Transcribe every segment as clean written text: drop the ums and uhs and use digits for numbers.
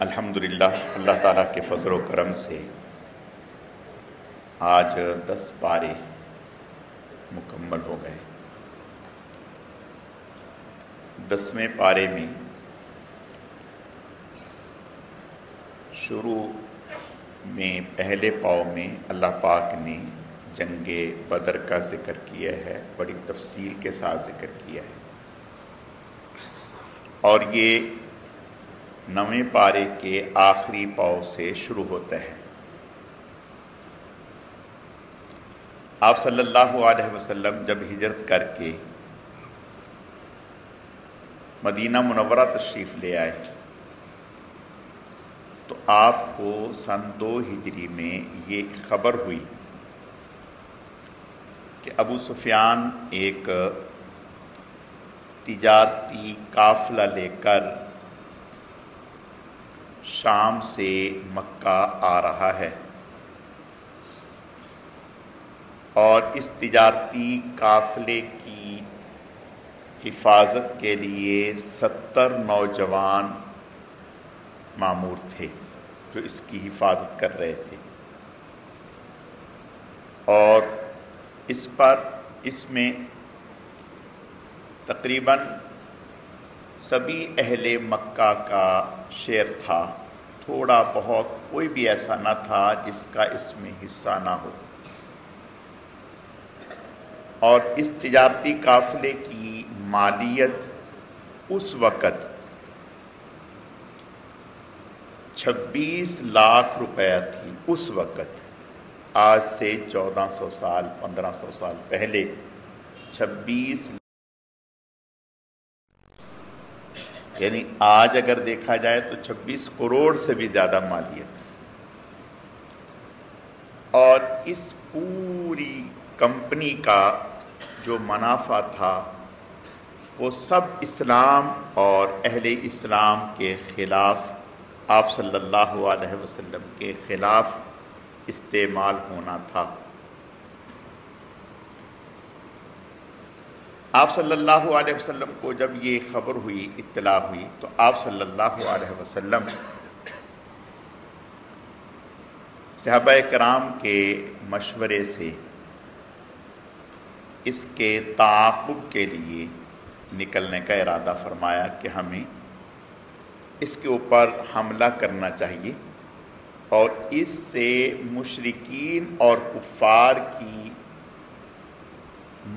الحمدللہ اللہ تعالیٰ کے فضل و کرم سے آج 10 پارے مکمل ہو گئے۔ 10ویں پارے میں شروع میں پہلے پاؤں میں اللہ پاک نے جنگ بدر کا ذکر کیا ہے، بڑی تفصیل کے ساتھ ذکر کیا ہے، اور یہ 9ویں پارے کے آخری پاؤں سے شروع ہوتا ہے۔ آپ صلی اللہ علیہ وسلم جب ہجرت کر کے مدینہ منورہ تشریف لے آئے تو آپ کو سن 2 ہجری میں یہ خبر ہوئی کہ ابو سفیان ایک تجارتی قافلہ لے کر شام سے مکہ آ رہا ہے، اور اس تجارتی قافلے کی حفاظت کے لیے 70 نوجوان مامور تھے جو اس کی حفاظت کر رہے تھے، اور اس میں تقریباً سبھی اہل مکہ کا شیئر تھا، تھوڑا بہت کوئی بھی ایسا نہ تھا جس کا اس میں حصہ نہ ہو، اور اس تجارتی قافلے کی مالیت اس وقت 26 لاکھ روپیہ تھی۔ اس وقت، آج سے 1400 سال 1500 سال پہلے 26، یعنی آج اگر دیکھا جائے تو 26 کروڑ سے بھی زیادہ مالیت، اور اس پوری کمپنی کا جو منافع تھا وہ سب اسلام اور اہل اسلام کے خلاف، آپ صلی اللہ علیہ وسلم کے خلاف استعمال ہونا تھا۔ آپ صلی اللہ علیہ وسلم کو جب یہ خبر ہوئی، اطلاع ہوئی، تو آپ صلی اللہ علیہ وسلم صحابہ کرام کے مشورے سے اس کے تعاقب کے لیے نکلنے کا ارادہ فرمایا کہ ہمیں اس کے اوپر حملہ کرنا چاہیے، اور اس سے مشرکین اور کفار کی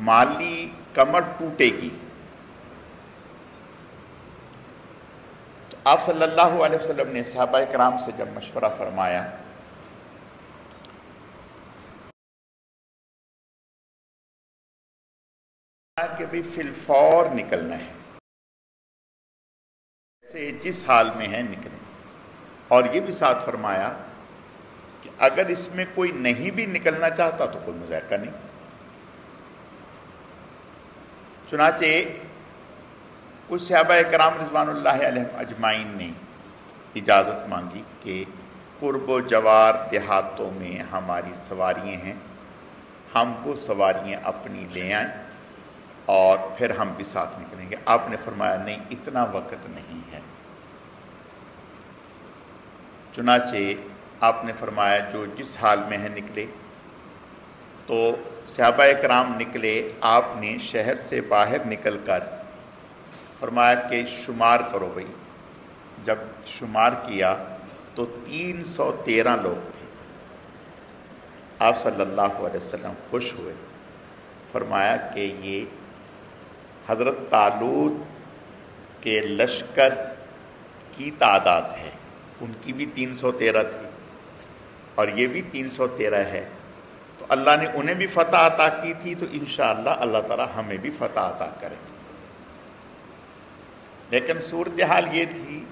مالی کمر ٹوٹے گی۔ تو آپ صلی اللہ علیہ وسلم نے صحابہ کرام سے جب مشورہ فرمایا کہ بھی فی الفور نکلنا ہے، سے جس حال میں ہے نکلیں، اور یہ بھی ساتھ فرمایا کہ اگر اس میں کوئی نہیں بھی نکلنا چاہتا تو کوئی مذائقہ نہیں۔ چنانچہ کچھ صحابہ کرام رضوان اللہ علیہم اجمعین نے اجازت مانگی کہ قرب و جوار دیہاتوں میں ہماری سواریاں ہیں، ہم وہ سواریاں اپنی لے آئیں اور پھر ہم بھی ساتھ نکلیں گے۔ آپ نے فرمایا نہیں، اتنا وقت نہیں ہے۔ چنانچہ آپ نے فرمایا جو جس حال میں ہے نکلے، تو صحابہ کرام نکلے۔ آپ نے شہر سے باہر نکل کر فرمایا کہ شمار کرو بھئی۔ جب شمار کیا تو 313 لوگ تھے۔ آپ صلی اللہ علیہ وسلم خوش ہوئے، فرمایا کہ یہ حضرت طالوت کے لشکر کی تعداد ہے، ان کی بھی 313 تھی اور یہ بھی 313 ہے، تو اللہ نے انہیں بھی فتح عطا کی تھی، تو انشاءاللہ اللہ تعالی ہمیں بھی فتح عطا کرے گا۔ لیکن صورتحال یہ تھی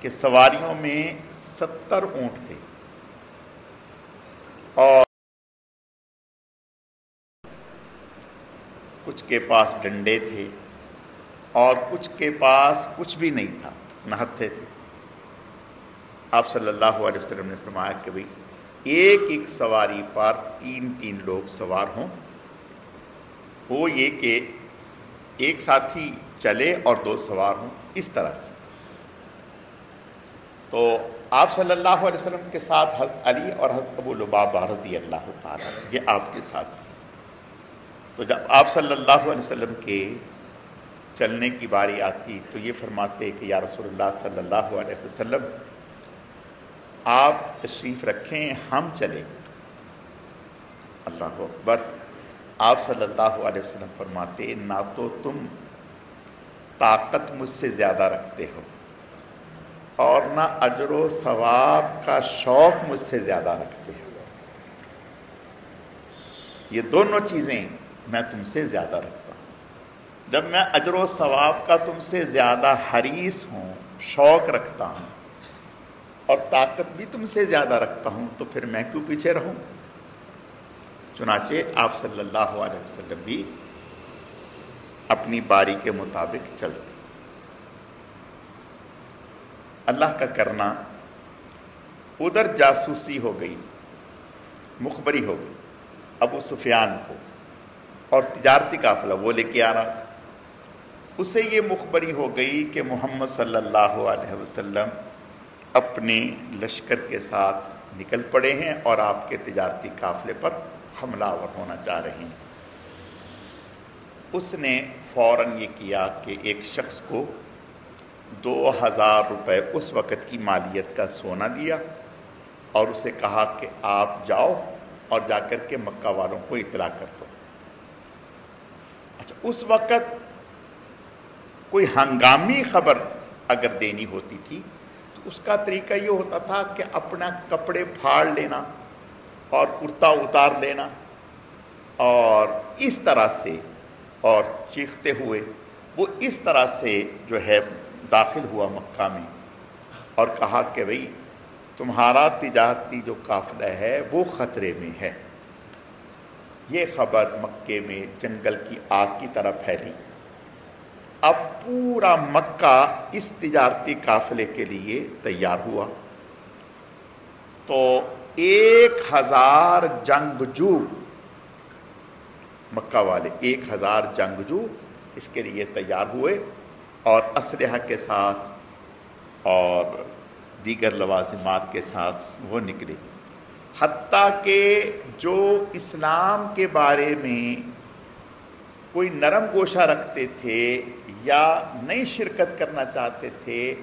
کہ سواریوں میں 70 اونٹ تھے، اور کچھ کے پاس ڈنڈے تھے اور کچھ کے پاس کچھ بھی نہیں تھا، نہتھے تھے۔ آپ صلی اللہ علیہ وسلم نے فرمایا کہ بھئی ایک ایک سواری پر 3 لوگ سوار ہوں، وہ یہ کہ ایک ساتھی چلے اور 2 سوار ہوں، اس طرح سے۔ تو آپ صلی اللہ علیہ وسلم کے ساتھ حضرت علی اور حضرت ابو لبابہ رضی اللہ تعالیٰ یہ آپ کے ساتھ تھے. تو جب آپ صلی اللہ علیہ وسلم کے چلنے کی باری آتی تو یہ فرماتے کہ یا رسول اللہ صلی اللہ علیہ وسلم آپ تشریف رکھیں ہم چلیں. اللہ اکبر. آپ صلی اللہ علیہ وسلم فرماتے نہ تو تم طاقت مجھ سے زیادہ رکھتے ہو اور نہ اجر و ثواب کا شوق مجھ سے زیادہ رکھتے ہو. یہ دونوں چیزیں میں تم سے زیادہ رکھتا ہوں. جب میں اجر و ثواب کا تم سے زیادہ حریص ہوں، شوق رکھتا ہوں اور طاقت بھی تم سے زیادہ رکھتا ہوں تو پھر میں کیوں پیچھے رہوں. چنانچہ آپ صلی اللہ علیہ وسلم بھی اپنی باری کے مطابق چلتے. اللہ کا کرنا ادھر جاسوسی ہو گئی، مخبری ہو گئی ابو سفیان کو، اور تجارتی قافلہ وہ لے کے آ رہا تھا. اسے یہ مخبری ہو گئی کہ محمد صلی اللہ علیہ وسلم اپنے لشکر کے ساتھ نکل پڑے ہیں اور آپ کے تجارتی قافلے پر حملہ آور ہونا چاہ رہے ہیں. اس نے فوراً یہ کیا کہ ایک شخص کو 2000 روپے اس وقت کی مالیت کا سونا دیا اور اسے کہا کہ آپ جاؤ اور جا کر کے مکہ والوں کو اطلاع کر دو. اچھا، اس وقت کوئی ہنگامی خبر اگر دینی ہوتی تھی تو اس کا طریقہ یہ ہوتا تھا کہ اپنا کپڑے پھاڑ لینا اور کرتا اتار لینا اور اس طرح سے اور چیختے ہوئے وہ اس طرح سے جو ہے داخل ہوا مکہ میں اور کہا کہ بھئی تمہارا تجارتی جو قافلہ ہے وہ خطرے میں ہے. یہ خبر مکے میں جنگل کی آگ کی طرح پھیلی. اب پورا مکہ اس تجارتی قافلے کے لیے تیار ہوا. تو 1000 جنگجو، مکہ والے 1000 جنگجو اس کے لیے تیار ہوئے اور اسلحہ کے ساتھ اور دیگر لوازمات کے ساتھ وہ نکلے. حتیٰ کہ جو اسلام کے بارے میں کوئی نرم گوشہ رکھتے تھے یا نئی شرکت کرنا چاہتے تھے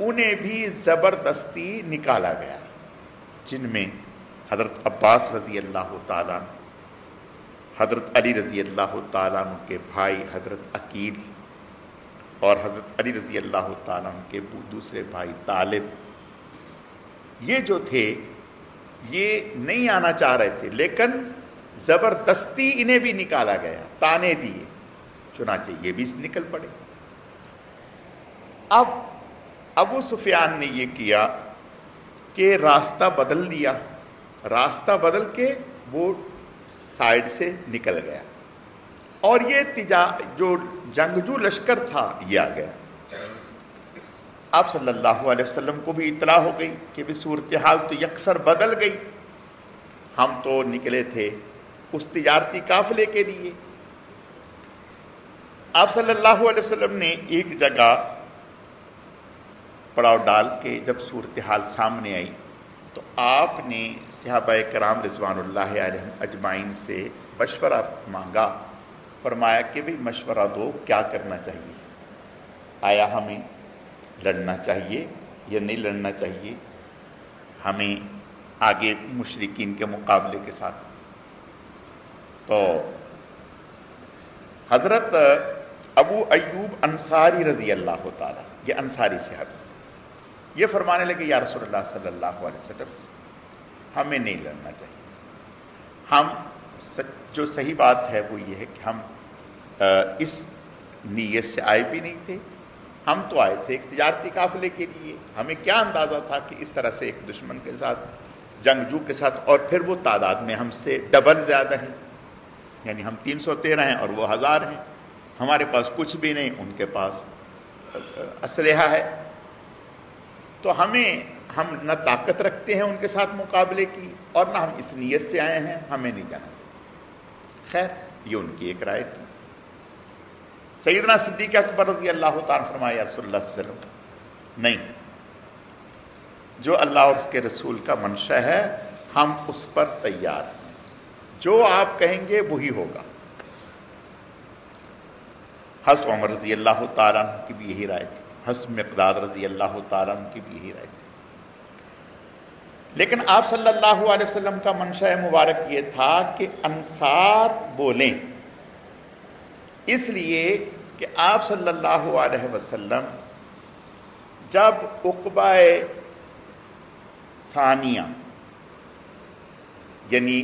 انہیں بھی زبردستی نکالا گیا، جن میں حضرت عباس رضی اللہ تعالیٰ، حضرت علی رضی اللہ تعالیٰ عنہ کے بھائی حضرت عقیل اور حضرت علی رضی اللہ تعالیٰ عنہ کے دوسرے بھائی طالب. یہ جو تھے یہ نہیں آنا چاہ رہے تھے لیکن زبردستی انہیں بھی نکالا گیا، تانے دیے. چنانچہ یہ بھی نکل پڑے. اب ابو سفیان نے یہ کیا کہ راستہ بدل دیا، راستہ بدل کے وہ سائیڈ سے نکل گیا اور یہ جو جنگجو لشکر تھا یہ آ گیا. آپ صلی اللہ علیہ وسلم کو بھی اطلاع ہو گئی کہ بھی صورتحال تو یکسر بدل گئی. ہم تو نکلے تھے اس تجارتی قافلے کے لیے. آپ صلی اللہ علیہ وسلم نے ایک جگہ پڑاؤ ڈال کے جب صورتحال سامنے آئی تو آپ نے صحابہ کرام رضوان اللہ علیہم اجمعین سے مشورہ مانگا. فرمایا کہ بھئی مشورہ دو، کیا کرنا چاہیے؟ آیا ہمیں لڑنا چاہیے یا نہیں لڑنا چاہیے؟ ہمیں آگے مشرکین کے مقابلے کے ساتھ. تو حضرت ابو ایوب انصاری رضی اللہ تعالیٰ، یہ انصاری صحابی، یہ فرمانے لگے یا رسول اللہ صلی اللہ علیہ وسلم ہمیں نہیں لڑنا چاہیے. ہم جو صحیح بات ہے وہ یہ ہے کہ ہم اس نیت سے آئے بھی نہیں تھے. ہم تو آئے تھے ایک تجارتی قافلے کے لیے. ہمیں کیا اندازہ تھا کہ اس طرح سے ایک دشمن کے ساتھ، جنگجو کے ساتھ، اور پھر وہ تعداد میں ہم سے ڈبل زیادہ ہیں. یعنی ہم 313 ہیں اور وہ 1000 ہیں. ہمارے پاس کچھ بھی نہیں، ان کے پاس اسلحہ ہے. تو ہم نہ طاقت رکھتے ہیں ان کے ساتھ مقابلے کی اور نہ ہم اس نیت سے آئے ہیں، ہمیں نہیں جانا چاہیے. خیر یہ ان کی ایک رائے تھی. سیدنا صدیق اکبر رضی اللہ تعالیٰ فرمایا یا رسول اللہ صلی اللہ علیہ وسلم نہیں، جو اللہ اور اس کے رسول کا منشا ہے ہم اس پر تیار ہیں، جو آپ کہیں گے وہی ہوگا۔ حضرت عمر رضی اللہ تعالیٰ عنہ کی بھی یہی رائے تھی، حضرت مقداد رضی اللہ تعالیٰ عنہ کی بھی یہی رائے تھی، لیکن آپ صلی اللہ علیہ وسلم کا منشا مبارک یہ تھا کہ انصار بولیں، اس لیے کہ آپ صلی اللہ علیہ وسلم جب عقبہ ثانیہ یعنی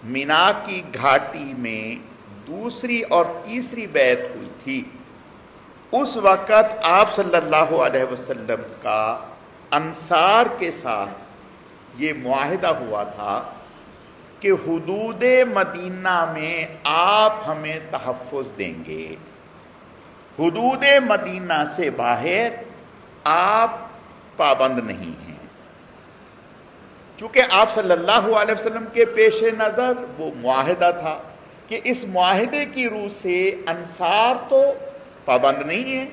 مینا کی گھاٹی میں دوسری اور تیسری بیعت ہوئی تھی، اس وقت آپ صلی اللہ علیہ وسلم کا انصار کے ساتھ یہ معاہدہ ہوا تھا کہ حدود مدینہ میں آپ ہمیں تحفظ دیں گے، حدود مدینہ سے باہر آپ پابند نہیں ہیں۔ چونکہ آپ صلی اللہ علیہ وسلم کے پیش نظر وہ معاہدہ تھا کہ اس معاہدے کی روح سے انصار تو پابند نہیں ہیں،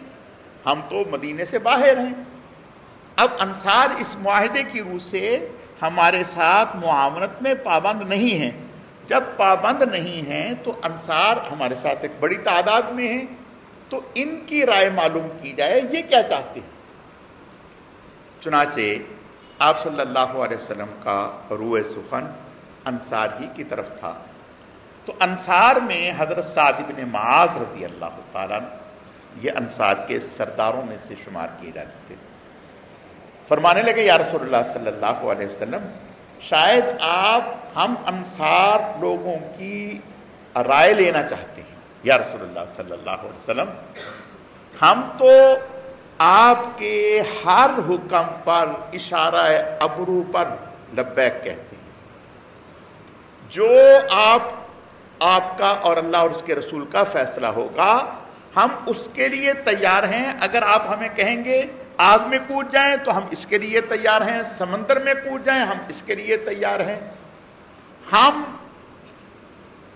ہم تو مدینے سے باہر ہیں، اب انصار اس معاہدے کی روح سے ہمارے ساتھ معاونت میں پابند نہیں ہیں، جب پابند نہیں ہیں تو انصار ہمارے ساتھ ایک بڑی تعداد میں ہیں، تو ان کی رائے معلوم کی جائے یہ کیا چاہتے ہیں۔ چنانچہ آپ صلی اللہ علیہ وسلم کا روح سخن انصار ہی کی طرف تھا، تو انصار میں حضرت سعد بن معاذ رضی اللہ تعالیٰ یہ انصار کے سرداروں میں سے شمار کیے جاتے تھے۔ فرمانے لگے یا رسول اللہ صلی اللہ علیہ وسلم، شاید آپ ہم انصار لوگوں کی رائے لینا چاہتے ہیں۔ یا رسول اللہ صلی اللہ علیہ وسلم، ہم تو آپ کے ہر حکم پر اشارہ ابرو پر لبیک کہتے ہیں، جو آپ کا اور اللہ اور اس کے رسول کا فیصلہ ہوگا ہم اس کے لیے تیار ہیں۔ اگر آپ ہمیں کہیں گے آگ میں کود جائیں تو ہم اس کے لیے تیار ہیں، سمندر میں کود جائیں ہم اس کے لیے تیار ہیں۔ ہم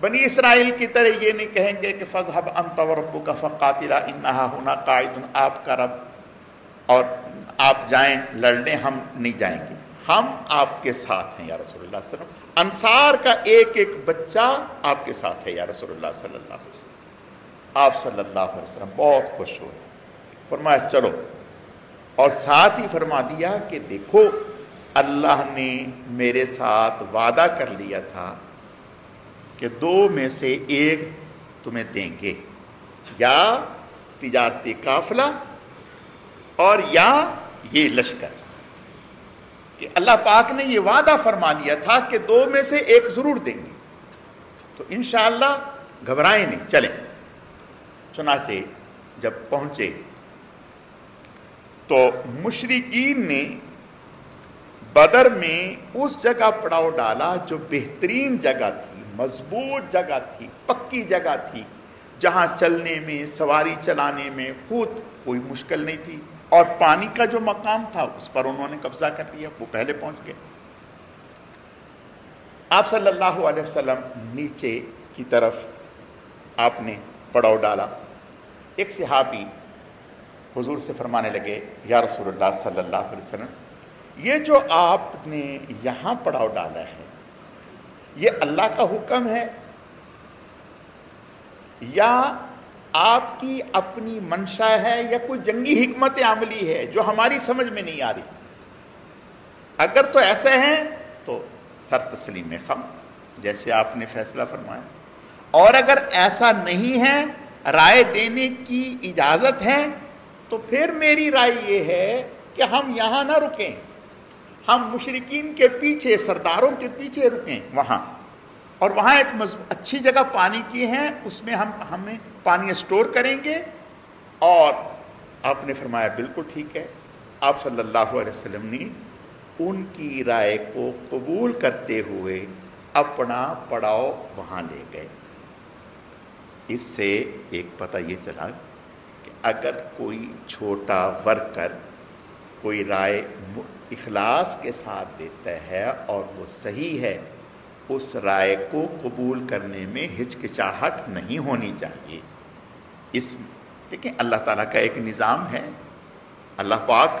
بنی اسرائیل کی طرح یہ نہیں کہیں گے کہ فَاذْهَبْ أَنْتَ وَرَبُّكَ فَقَاتِلَا إِنَّهَا هُنَا قَاعِدٌ، آپ کا رب اور آپ جائیں لڑنے، ہم نہیں جائیں گے، ہم آپ کے ساتھ ہیں یا رسول اللہ صلی اللہ علیہ وسلم۔ انصار کا ایک ایک بچہ آپ کے ساتھ ہے یا رسول اللہ صلی اللہ علیہ وسلم۔ آپ صلی اللہ علیہ وسلم بہت خوش ہوئے، فرمایا چلو، اور ساتھ ہی فرما دیا کہ دیکھو اللہ نے میرے ساتھ وعدہ کر لیا تھا کہ دو میں سے ایک تمہیں دیں گے، یا تجارتی قافلہ اور یا یہ لشکر، کہ اللہ پاک نے یہ وعدہ فرما لیا تھا کہ دو میں سے ایک ضرور دیں گے، تو انشاءاللہ گھبرائیں نہیں، چلیں۔ چنانچہ جب پہنچے تو مشرکین نے بدر میں اس جگہ پڑاؤ ڈالا جو بہترین جگہ تھی، مضبوط جگہ تھی، پکی جگہ تھی، جہاں چلنے میں، سواری چلانے میں خود کوئی مشکل نہیں تھی، اور پانی کا جو مقام تھا اس پر انہوں نے قبضہ کر لیا، وہ پہلے پہنچ گئے۔ آپ صلی اللہ علیہ وسلم نیچے کی طرف آپ نے پڑاؤ ڈالا، ایک صحابی حضور سے فرمانے لگے یا رسول اللہ صلی اللہ علیہ وسلم، یہ جو آپ نے یہاں پڑاؤ ڈالا ہے یہ اللہ کا حکم ہے یا آپ کی اپنی منشا ہے یا کوئی جنگی حکمت عملی ہے جو ہماری سمجھ میں نہیں آ رہی؟ اگر تو ایسے ہیں تو سر تسلیم خم، جیسے آپ نے فیصلہ فرمایا، اور اگر ایسا نہیں ہے، رائے دینے کی اجازت ہے، تو پھر میری رائے یہ ہے کہ ہم یہاں نہ رکیں، ہم مشرکین کے پیچھے، سرداروں کے پیچھے رکیں وہاں، اور وہاں ایک اچھی جگہ پانی کی ہے، اس میں ہمیں پانی اسٹور کریں گے۔ اور آپ نے فرمایا بالکل ٹھیک ہے۔ آپ صلی اللہ علیہ وسلم نے ان کی رائے کو قبول کرتے ہوئے اپنا پڑاؤ وہاں لے گئے۔ اس سے ایک پتہ یہ چلا کہ اگر کوئی چھوٹا ورکر کوئی رائے اخلاص کے ساتھ دیتا ہے اور وہ صحیح ہے، اس رائے کو قبول کرنے میں ہچکچاہٹ نہیں ہونی چاہیے۔ لیکن اللہ تعالیٰ کا ایک نظام ہے، اللہ پاک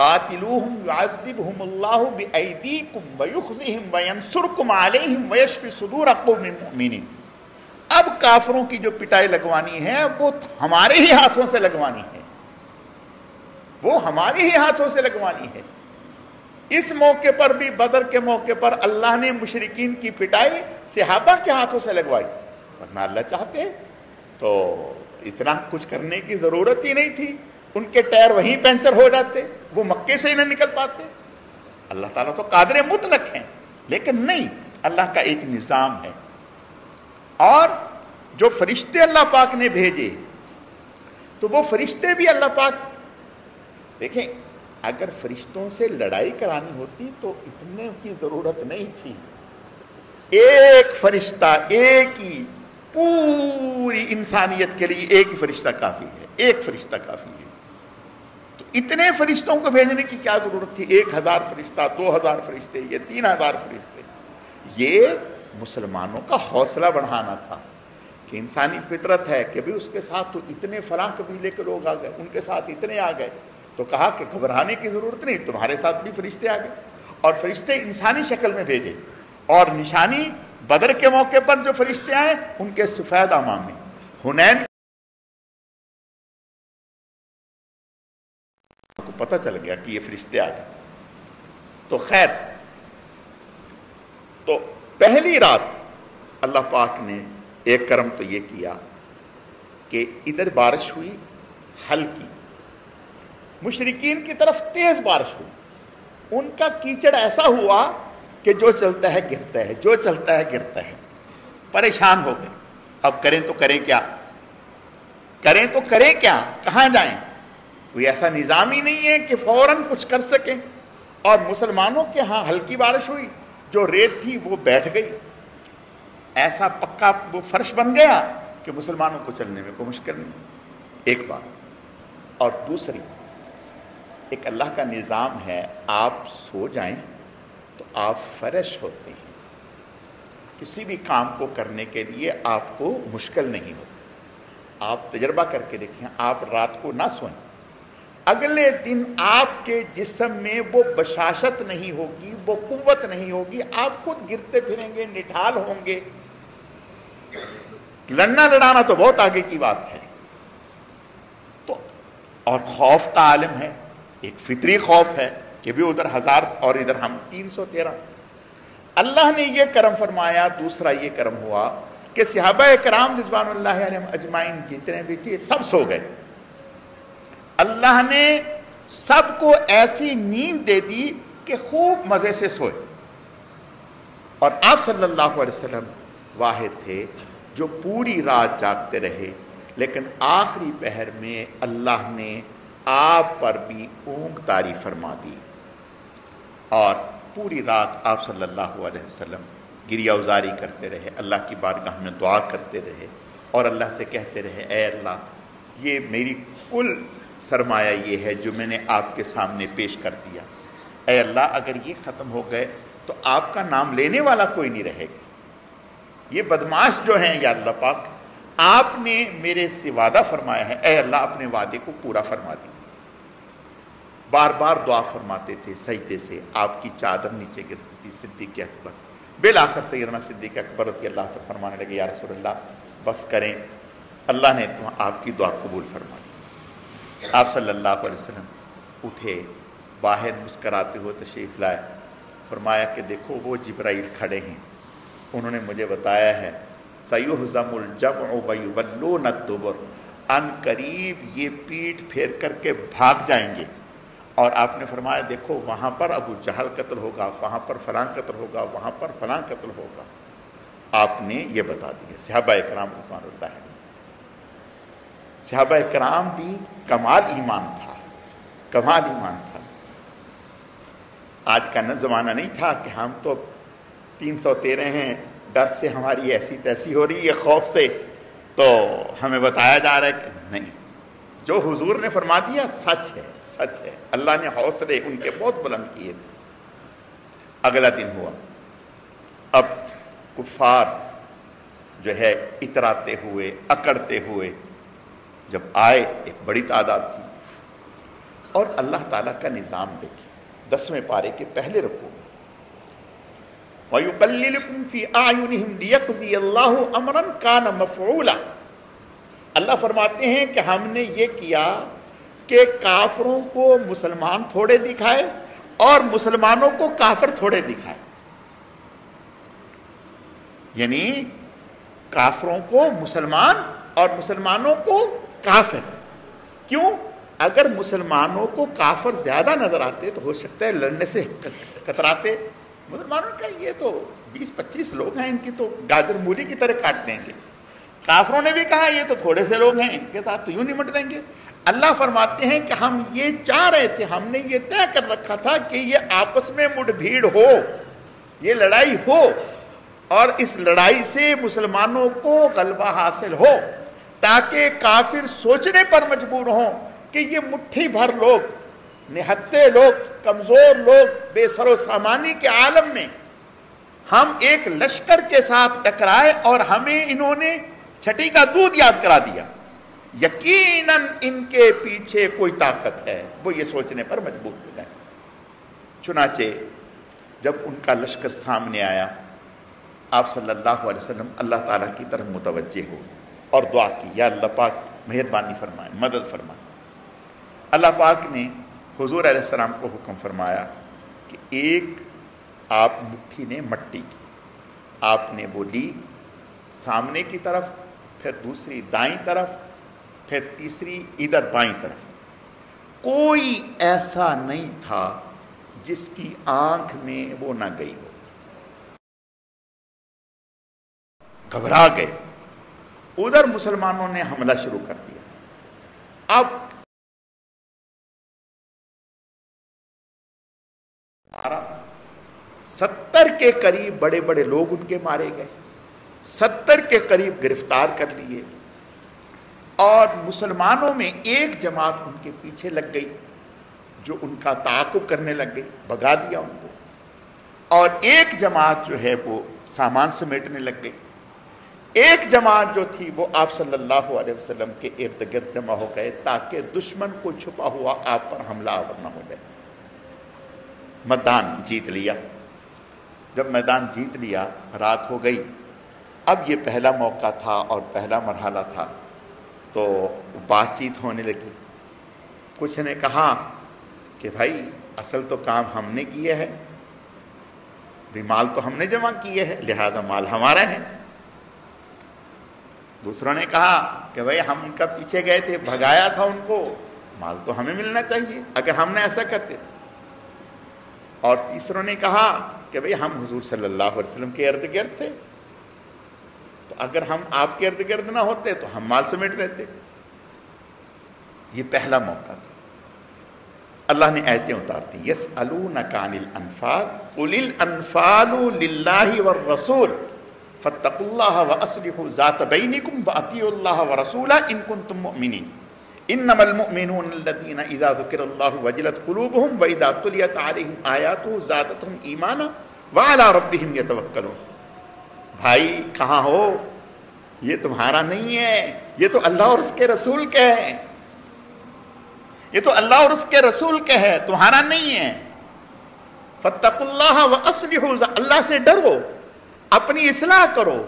قاتلوہم یعذبہم اللہ بأیدیکم ویخزہم وینصرکم علیہم ویشفی صدور قوم مؤمنین. اب کافروں کی جو پٹائی لگوانی ہے وہ ہمارے ہی ہاتھوں سے لگوانی ہے، وہ ہمارے ہی ہاتھوں سے لگوانی ہے. اس موقع پر بھی، بدر کے موقع پر، اللہ نے مشرکین کی پٹائی صحابہ کے ہاتھوں سے لگوائی، ورنہ اللہ چاہتے تو اتنا کچھ کرنے کی ضرورت ہی نہیں تھی. ان کے ٹائر وہیں پنچر ہو جاتے، وہ مکے سے ہی نہ نکل پاتے. اللہ تعالیٰ تو قادر مطلق ہیں، لیکن نہیں، اللہ کا ایک نظام ہے. اور جو فرشتے اللہ پاک نے بھیجے تو وہ فرشتے بھی اللہ پاک، دیکھیں اگر فرشتوں سے لڑائی کرانی ہوتی تو اتنے کی ضرورت نہیں تھی. ایک فرشتہ، ایک ہی، پوری انسانیت کے لیے ایک ہی فرشتہ کافی ہے، ایک فرشتہ کافی ہے. تو اتنے فرشتوں کو بھیجنے کی کیا ضرورت تھی؟ 1000 فرشتہ، 2000 فرشتے، یہ 3000 فرشتے. یہ مسلمانوں کا حوصلہ بڑھانا تھا کہ انسانی فطرت ہے کہ بھی اس کے ساتھ تو اتنے فلاں قبیلے کے لوگ آ گئے، ان کے ساتھ اتنے آ گئے، تو کہا کہ گھبرانے کی ضرورت نہیں، تمہارے ساتھ بھی فرشتے آ گئے. اور فرشتے انسانی شکل میں بھیجے. اور نشانی بدر کے موقع پر جو فرشتے آئے ان کے سفید امام میں، حنین کو پتہ چل گیا کہ یہ فرشتے آ گئے. تو خیر، تو پہلی رات اللہ پاک نے ایک کرم تو یہ کیا کہ ادھر بارش ہوئی ہلکی، مشرکین کی طرف تیز بارش ہوئی. ان کا کیچڑ ایسا ہوا کہ جو چلتا ہے گرتا ہے، جو چلتا ہے گرتا ہے. پریشان ہو گئے. اب کریں تو کریں کیا؟ کریں تو کریں کیا؟ کہاں جائیں؟ کوئی ایسا نظام ہی نہیں ہے کہ فوراً کچھ کر سکیں. اور مسلمانوں کے ہاں ہلکی بارش ہوئی، جو ریت تھی وہ بیٹھ گئی، ایسا پکا وہ فرش بن گیا کہ مسلمانوں کو چلنے میں کوئی مشکل نہیں. ایک بات. اور دوسری، ایک اللہ کا نظام ہے، آپ سو جائیں تو آپ فریش ہوتے ہیں، کسی بھی کام کو کرنے کے لیے آپ کو مشکل نہیں ہوتی. آپ تجربہ کر کے دیکھیں، آپ رات کو نہ سوئیں، اگلے دن آپ کے جسم میں وہ بشاشت نہیں ہوگی، وہ قوت نہیں ہوگی، آپ خود گرتے پھریں گے، نٹھال ہوں گے. لڑنا لڑانا تو بہت آگے کی بات ہے. تو اور خوف کا عالم ہے، ایک فطری خوف ہے کہ بھی ادھر 1000 اور ادھر ہم 313. اللہ نے یہ کرم فرمایا. دوسرا یہ کرم ہوا کہ صحابہ کرام رضوان اللہ علیہم اجمعین جتنے بھی تھے سب سو گئے. اللہ نے سب کو ایسی نیند دے دی کہ خوب مزے سے سوئے. اور آپ صلی اللہ علیہ وسلم واحد تھے جو پوری رات جاگتے رہے، لیکن آخری پہر میں اللہ نے آپ پر بھی اونگ طاری فرما دی. اور پوری رات آپ صلی اللہ علیہ وسلم گریہ ازاری کرتے رہے، اللہ کی بارگاہ میں دعا کرتے رہے اور اللہ سے کہتے رہے، اے اللہ، یہ میری کل سرمایہ یہ ہے جو میں نے آپ کے سامنے پیش کر دیا. اے اللہ، اگر یہ ختم ہو گئے تو آپ کا نام لینے والا کوئی نہیں رہے گا. یہ بدماش جو ہیں یا اللہ پاک، آپ نے میرے سے وعدہ فرمایا ہے، اے اللہ اپنے وعدے کو پورا فرما دی. بار بار دعا فرماتے تھے. سجدے سے آپ کی چادر نیچے گرتی تھی. صدیق اکبر، بالآخر سیدنا صدیق اکبر رضی اللہ عنہ فرمانے لگے، یا رسول اللہ بس کریں، اللہ نے تو آپ کی دعا قبول فرما دی. آپ صلی اللہ علیہ وسلم اٹھے، باہر مسکراتے ہوئے تشریف لائے. فرمایا کہ دیکھو وہ جبرائیل کھڑے ہیں، انہوں نے مجھے بتایا ہے سَيُهْزَمُ الْجَمْعُ وَيُوَلُّونَ الدُّبُرَ، ان قریب یہ پیٹھ پھیر کر کے بھاگ جائیں گے. اور آپ نے فرمایا دیکھو وہاں پر ابو جہل قتل ہوگا، وہاں پر فلاں قتل ہوگا، وہاں پر فلاں قتل ہوگا. آپ نے یہ بتا دیا. صحابہ کرام رضوان اللہ علیہم، صحابہ کرام بھی کمال ایمان تھا، کمال ایمان تھا. آج کا زمانہ نہیں تھا کہ ہم تو 313 ہیں، ڈر سے ہماری ایسی تیسی ہو رہی ہے، خوف سے تو ہمیں بتایا جا رہا ہے کہ نہیں، جو حضور نے فرما دیا سچ ہے، سچ ہے. اللہ نے حوصلے ان کے بہت بلند کیے تھے. اگلا دن ہوا. اب کفار جو ہے اتراتے ہوئے، اکڑتے ہوئے جب آئے، ایک بڑی تعداد تھی، اور اللہ تعالیٰ کا نظام دیکھیں 10ویں پارے کے پہلے رکوع میں وَيُقَلِّلُكُمْ فِي أَعْيُنِهِمْ لِيَقْضِيَ اللَّهُ أَمْرًا كَانَ مَفْعُولًا. اللہ فرماتے ہیں کہ ہم نے یہ کیا کہ کافروں کو مسلمان تھوڑے دکھائے اور مسلمانوں کو کافر تھوڑے دکھائے. یعنی کافروں کو مسلمان اور مسلمانوں کو کافر. کیوں؟ اگر مسلمانوں کو کافر زیادہ نظر آتے تو ہو سکتا ہے لڑنے سے کتراتے. مسلمانوں کا یہ تو 20-25 لوگ ہیں، ان کی تو گاجر مولی کی طرح کاٹ دیں گے. کافروں نے بھی کہا یہ تو تھوڑے سے لوگ ہیں، ان کے ساتھ تو یوں نمٹ دیں گے. اللہ فرماتے ہیں کہ ہم یہ چاہ رہے تھے، ہم نے یہ طے کر رکھا تھا کہ یہ آپس میں مٹ بھیڑ ہو، یہ لڑائی ہو، اور اس لڑائی سے مسلمانوں کو غلبہ حاصل ہو، تاکہ کافر سوچنے پر مجبور ہوں کہ یہ مٹھی بھر لوگ، نہتے لوگ، کمزور لوگ، بے سر و سامانی کے عالم میں ہم ایک لشکر کے ساتھ ٹکرائے اور ہمیں انہوں نے چھٹی کا دودھ یاد کرا دیا، یقیناً ان کے پیچھے کوئی طاقت ہے. وہ یہ سوچنے پر مجبور ہو گئے. چنانچہ جب ان کا لشکر سامنے آیا، آپ صلی اللہ علیہ وسلم اللہ تعالیٰ کی طرف متوجہ ہو اور دعا کی، یا اللہ پاک مہربانی فرمائے، مدد فرمائے. اللہ پاک نے حضور علیہ السلام کو حکم فرمایا کہ ایک آپ مٹھی نے مٹی کی، آپ نے وہ لی سامنے کی طرف، پھر دوسری دائیں طرف، پھر تیسری ادھر بائیں طرف. کوئی ایسا نہیں تھا جس کی آنکھ میں وہ نہ گئی ہو. گھبرا گئے. ادھر مسلمانوں نے حملہ شروع کر دیا. اب 70 کے قریب بڑے بڑے لوگ ان کے مارے گئے، 70 کے قریب گرفتار کر لیے، اور مسلمانوں میں ایک جماعت ان کے پیچھے لگ گئی جو ان کا تعاقب کرنے لگ گئی، بھگا دیا ان کو، اور ایک جماعت جو ہے وہ سامان سمیٹنے لگ گئی. ایک جماعت جو تھی وہ آپ صلی اللہ علیہ وسلم کے ارد گرد جمع ہو گئے تاکہ دشمن کو چھپا ہوا آپ پر حملہ آور نہ ہو جائے. میدان جیت لیا. جب میدان جیت لیا، رات ہو گئی. اب یہ پہلا موقع تھا اور پہلا مرحلہ تھا، تو بات چیت ہونے لگی. کچھ نے کہا کہ بھائی اصل تو کام ہم نے کیا ہے، بھی مال تو ہم نے جمع کیے ہے، لہذا مال ہمارا ہے. دوسروں نے کہا کہ بھائی ہم ان کا پیچھے گئے تھے، بھگایا تھا ان کو، مال تو ہمیں ملنا چاہیے اگر ہم نے ایسا کرتے تھے. اور تیسروں نے کہا کہ بھئی ہم حضور صلی اللہ علیہ وسلم کے ارد گرد تھے، تو اگر ہم آپ کے ارد گرد نہ ہوتے تو ہم مال سمیٹ لیتے. یہ پہلا موقع تھا. اللہ نے آیتیں اتار دی. یسألونک عن الانفال قل الانفال للہ والرسول فاتقوا اللہ واصلحوا ذات بینکم واطیعوا اللہ ورسولہ ان کنتم مؤمنین. انما المؤمنون الذین اذا ذکر اللہ وجلت قلوبهم واذا تلیت علیہم آیاتہ زادتہم ایمانا وعلی ربہم یتوکلون. بھائی کہاں ہو؟ یہ تمہارا نہیں ہے، یہ تو اللہ اور اس کے رسول کے ہے. یہ تو اللہ اور اس کے رسول کے ہے، تمہارا نہیں ہے. فاتقوا اللہ واصلحوا، اللہ سے ڈرو، اپنی اصلاح کرو.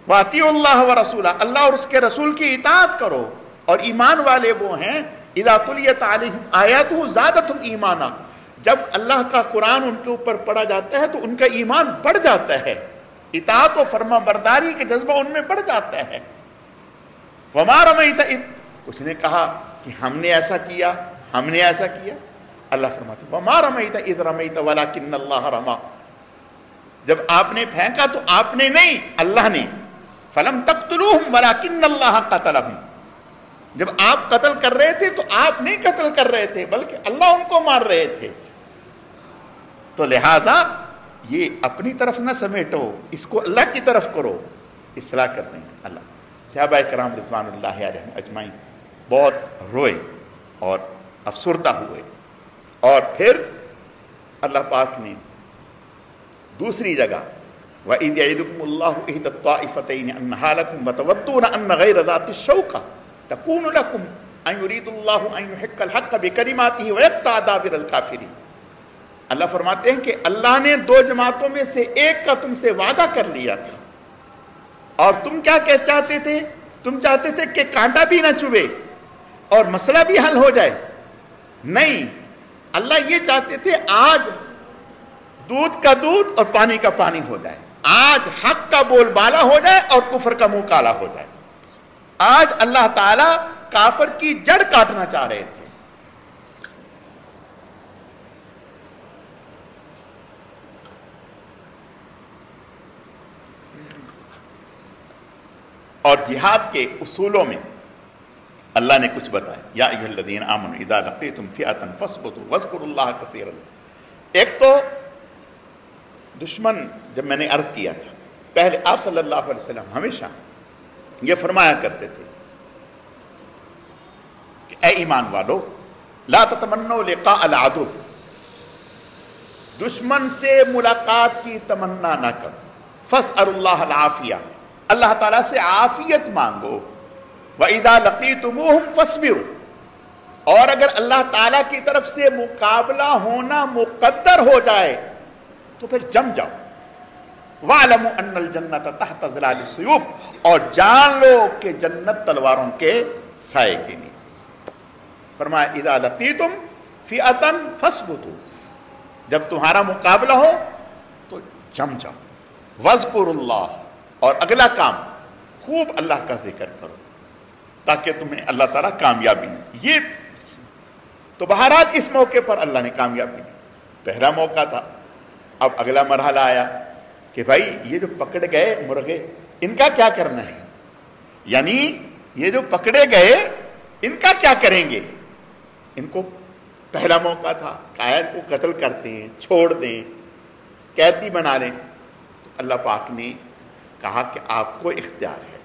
واطیعوا اللہ ورسولہ، اللہ اور اس کے رسول کی اطاعت کرو. اور ایمان والے وہ ہیں اذا تلیت علیہم آیاتہ زادتہم ایمانا، جب اللہ کا قرآن ان کے اوپر پڑھا جاتا ہے تو ان کا ایمان بڑھ جاتا ہے، اطاعت و فرما برداری کا جذبہ ان میں بڑھ جاتا ہے. وما رمیت اذ، کچھ نے کہا کہ ہم نے ایسا کیا، ہم نے ایسا کیا. اللہ فرماتے وما رمیت اذ رمیت ولکن اللہ رما، جب آپ نے پھینکا تو آپ نے نہیں، اللہ نے. فلم تقتلوہم ولکن اللہ قتلہم، جب آپ قتل کر رہے تھے تو آپ نہیں قتل کر رہے تھے بلکہ اللہ ان کو مار رہے تھے. تو لہٰذا یہ اپنی طرف نہ سمیٹو، اس کو اللہ کی طرف کرو، اصلاح کر دیں گے اللہ. صحابہ کرام رضوان اللہ علیہم اجمعین بہت روئے اور افسردہ ہوئے. اور پھر اللہ پاک نے دوسری جگہ وَإِذْ يَعِدُكُمُ اللَّهُ إِحْدَى الطَّائِفَتَيْنِ أَنَّهَا لَكُمْ وَتَوَدُّونَ أَنَّ غَيْرَ ذَاتِ الشَّوْكَةِ تَكُونُ لَكُمْ ان یرید اللہ ان یحق الحق بکلماتہ ویقطع دابر الکافرین۔ اللہ فرماتے ہیں کہ اللہ نے دو جماعتوں میں سے ایک کا تم سے وعدہ کر لیا تھا، اور تم کیا چاہتے تھے؟ تم چاہتے تھے کہ کانٹا بھی نہ چبھے اور مسئلہ بھی حل ہو جائے۔ نہیں، اللہ یہ چاہتے تھے آج دودھ کا دودھ اور پانی کا پانی ہو جائے، آج حق کا بول بالا ہو جائے اور کفر کا منہ کالا ہو جائے۔ آج اللہ تعالیٰ کافر کی جڑ کاٹنا چاہ رہے تھے۔ اور جہاد کے اصولوں میں اللہ نے کچھ بتایا، یا ایھا الذین آمنوا اذا لقیتم فئۃ فاثبتوا واذکروا اللہ کثیرا۔ ایک تو دشمن، جب میں نے عرض کیا تھا پہلے آپ صلی اللہ علیہ وسلم ہمیشہ یہ فرمایا کرتے تھے کہ اے ایمان والو لا تتمنوا لقاء العدو، دشمن سے ملاقات کی تمنا نہ کرو، فاسألوا اللہ العافیہ، اللہ تعالیٰ سے عافیت مانگو، وَإِذَا لَقِيتُمُوهُمْ فَاصْبِرُوا، اور اگر اللہ تعالیٰ کی طرف سے مقابلہ ہونا مقدر ہو جائے تو پھر جم جاؤ، وَاعْلَمُوا أَنَّ الْجَنَّةَ تَحْتَ ظِلَالِ السُّيُوفِ، اور جان لو کہ جنت تلواروں کے سائے کے نیچے۔ فرمایا اِذَا لَقِيتُمْ فِئَةً فَاثْبُتُوا، جب تمہارا مقابلہ ہو تو جم جاؤ، وَاذْكُرُوا اللَّهَ، اور اگلا کام خوب اللہ کا ذکر کرو تاکہ تمہیں اللہ تعالیٰ کامیابی دے۔ یہ تو بہرحال اس موقع پر اللہ نے کامیابی دی، پہلا موقع تھا۔ اب اگلا مرحلہ آیا کہ بھائی یہ جو پکڑ گئے مرغے، ان کا کیا کرنا ہے؟ یعنی یہ جو پکڑے گئے ان کا کیا کریں گے؟ ان کو پہلا موقع تھا کہ ان کو قتل کرتے ہیں، چھوڑ دیں، قیدی بنا لیں۔ تو اللہ پاک نے کہا کہ آپ کو اختیار ہے۔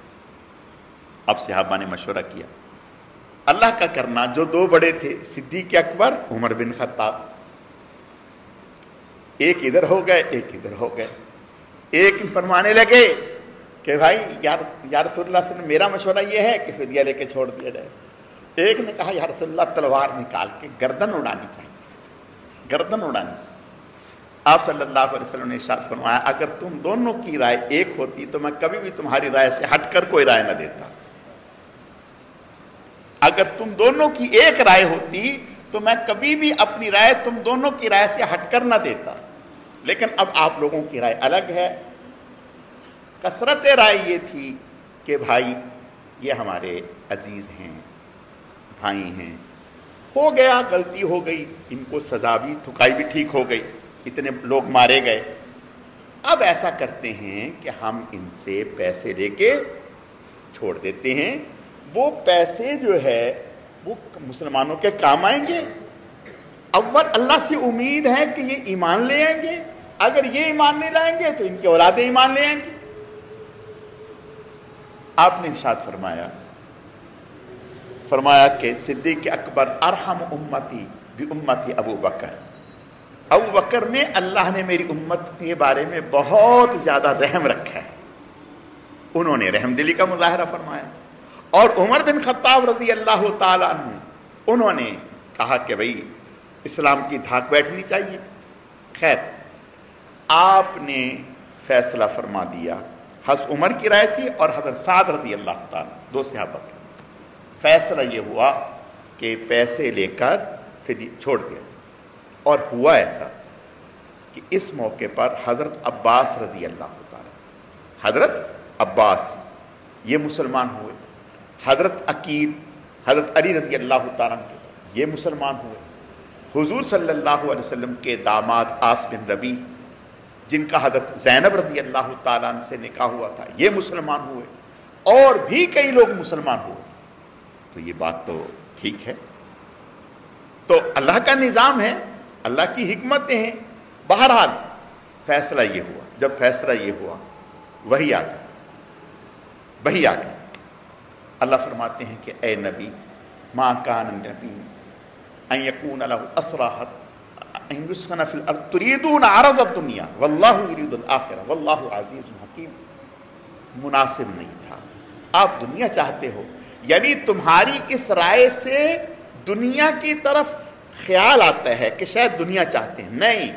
اب صحابہ نے مشورہ کیا، اللہ کا کرنا جو دو بڑے تھے، صدیق اکبر، عمر بن خطاب، ایک ادھر ہو گئے ایک ادھر ہو گئے۔ ایک فرمانے لگے کہ بھائی یا رسول اللہ صلی اللہ علیہ وسلم میرا مشورہ یہ ہے کہ فدیہ لے کے چھوڑ دیا جائے۔ ایک نے کہا یا رسول اللہ تلوار نکال کے گردن اڑانی چاہیے، گردن اڑانی چاہیے۔ آپ صلی اللہ علیہ وسلم نے ارشاد فرمایا اگر تم دونوں کی رائے ایک ہوتی تو میں کبھی بھی تمہاری رائے سے ہٹ کر کوئی رائے نہ دیتا۔ اگر تم دونوں کی ایک رائے ہوتی تو میں کبھی بھی اپنی رائے تم دونوں کی رائے سے ہٹ کر نہ دیتا، لیکن اب آپ لوگوں کی رائے الگ ہے۔ کثرت رائے یہ تھی کہ بھائی یہ ہمارے عزیز ہیں، بھائی ہیں، ہو گیا غلطی ہو گئی، ان کو سزا بھی ٹھکائی بھی ٹھیک ہو گئی، اتنے لوگ مارے گئے، اب ایسا کرتے ہیں کہ ہم ان سے پیسے لے کے چھوڑ دیتے ہیں، وہ پیسے جو ہے وہ مسلمانوں کے کام آئیں گے۔ اول اللہ سے امید ہے کہ یہ ایمان لے آئیں گے، اگر یہ ایمان نہیں لائیں گے تو ان کی اولادیں ایمان لے آئیں گی۔ آپ نے ارشاد فرمایا کہ صدیق اکبر ارحم امتی بامتی ابو بکر، ابو بکر میں اللہ نے میری امت کے بارے میں بہت زیادہ رحم رکھا ہے، انہوں نے رحم دلی کا مظاہرہ فرمایا۔ اور عمر بن خطاب رضی اللہ تعالیٰ عنہ، انہوں نے کہا کہ بھئی اسلام کی دھاک بیٹھنی چاہیے۔ خیر آپ نے فیصلہ فرما دیا، حضرت عمر کی رائے تھی اور حضرت سعد رضی اللہ تعالیٰ، دو صحابہ کا فیصلہ یہ ہوا کہ پیسے لے کر پھر چھوڑ دیا۔ اور ہوا ایسا کہ اس موقع پر حضرت عباس رضی اللہ تعالیٰ، حضرت عباس یہ مسلمان ہوئے، حضرت عقیل، حضرت علی رضی اللہ تعالیٰ یہ مسلمان ہوئے، حضور صلی اللہ علیہ وسلم کے داماد عاص بن ربیع جن کا حضرت زینب رضی اللہ تعالیٰ عنہ سے نکاح ہوا تھا یہ مسلمان ہوئے، اور بھی کئی لوگ مسلمان ہوئے۔ تو یہ بات تو ٹھیک ہے، تو اللہ کا نظام ہے، اللہ کی حکمتیں ہیں۔ بہرحال فیصلہ یہ ہوا، جب فیصلہ یہ ہوا وہی آ گئی، اللہ فرماتے ہیں کہ اے نبی ما کان النبی ان یکون لہ اسری ان یسکن فی الارض تریدون عرض الدنیا واللہ یرید الآخرہ واللہ عزیز حکیم۔ مناسب نہیں تھا، آپ دنیا چاہتے ہو یعنی تمہاری اس رائے سے دنیا کی طرف خیال آتا ہے کہ شاید دنیا چاہتے ہیں، نہیں،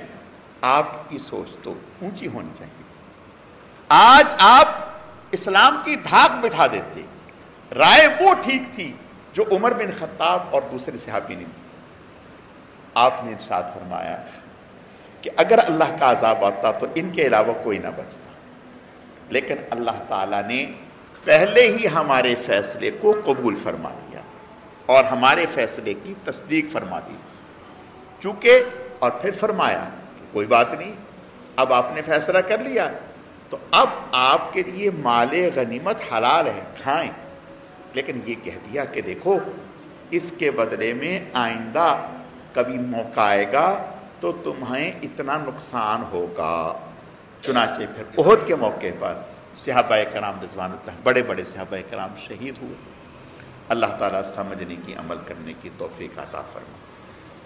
آپ کی سوچ تو اونچی ہونی چاہیے۔ آج آپ اسلام کی دھاک بٹھا دیتے، رائے وہ ٹھیک تھی جو عمر بن خطاب اور دوسرے صحابی نے دی۔ آپ نے ارشاد فرمایا کہ اگر اللہ کا عذاب آتا تو ان کے علاوہ کوئی نہ بچتا، لیکن اللہ تعالیٰ نے پہلے ہی ہمارے فیصلے کو قبول فرما لیا تھا اور ہمارے فیصلے کی تصدیق فرما دی چونکہ، اور پھر فرمایا کوئی بات نہیں، اب آپ نے فیصلہ کر لیا تو اب آپ کے لیے مال غنیمت حلال ہے، کھائیں، لیکن یہ کہہ دیا کہ دیکھو اس کے بدلے میں آئندہ کبھی موقع آئے گا تو تمہیں اتنا نقصان ہوگا۔ چنانچہ پھر احد کے موقع پر صحابہ کرام رضوان اللہ، بڑے بڑے صحابہ کرام شہید ہوئے۔ اللہ تعالیٰ سمجھنے کی، عمل کرنے کی توفیق عطا فرما۔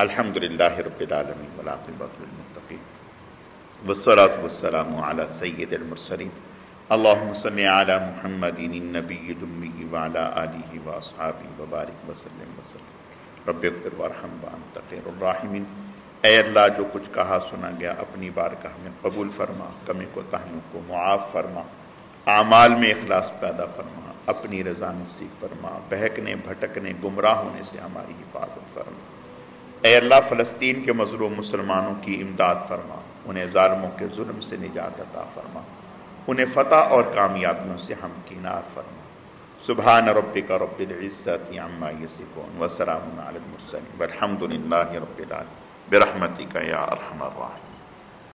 الحمدللہ رب العالمین والعاقبۃ للمتقین والصلاۃ والسلام علی سید المرسلین اللہم صل علی محمد النبی الامی وعلی آلہ واصحابہ وبارک وسلم رب اغفر وارحم وانت خیر الراحمین۔ اے اللہ، جو کچھ کہا سنا گیا اپنی بارگاہ میں قبول فرما، کمی کوتاہیوں کو معاف فرما، اعمال میں اخلاص پیدا فرما، اپنی رضا نصیب فرما، بہکنے بھٹکنے گمراہ ہونے سے ہماری حفاظت فرما۔ اے اللہ، فلسطین کے مظلوم مسلمانوں کی امداد فرما، انہیں ظالموں کے ظلم سے نجات عطا فرما، انہیں فتح اور کامیابیوں سے ہمکنار فرما۔ سبحان ربک رب العزت عما یصفون وسلام علی المرسلین والحمد للہ رب العالمین برحمتک یا ارحم الراحمین۔